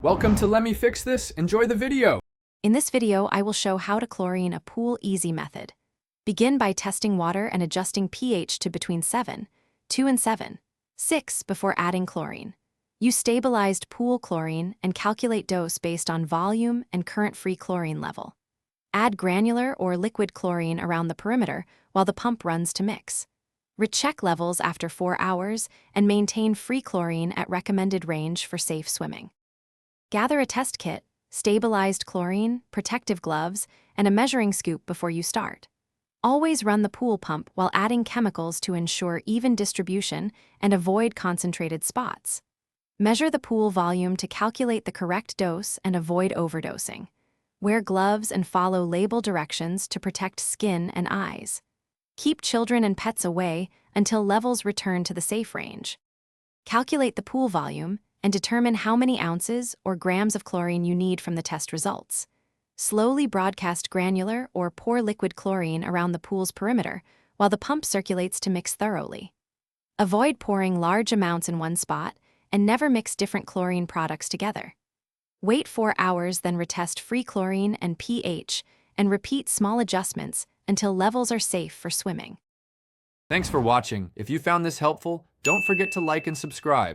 Welcome to Let Me Fix This. Enjoy the video. In this video, I will show how to chlorine a pool easy method. Begin by testing water and adjusting pH to between 7, 2 and 7, 6 before adding chlorine. Use stabilized pool chlorine and calculate dose based on volume and current free chlorine level. Add granular or liquid chlorine around the perimeter while the pump runs to mix. Recheck levels after 4 hours and maintain free chlorine at recommended range for safe swimming. Gather a test kit, stabilized chlorine, protective gloves, and a measuring scoop before you start. Always run the pool pump while adding chemicals to ensure even distribution and avoid concentrated spots. Measure the pool volume to calculate the correct dose and avoid overdosing. Wear gloves and follow label directions to protect skin and eyes. Keep children and pets away until levels return to the safe range. Calculate the pool volume and determine how many ounces or grams of chlorine you need from the test results. Slowly broadcast granular or pour liquid chlorine around the pool's perimeter while the pump circulates to mix thoroughly. Avoid pouring large amounts in one spot and never mix different chlorine products together. Wait 4 hours, then retest free chlorine and pH and repeat small adjustments until levels are safe for swimming. Thanks for watching. If you found this helpful, don't forget to like and subscribe.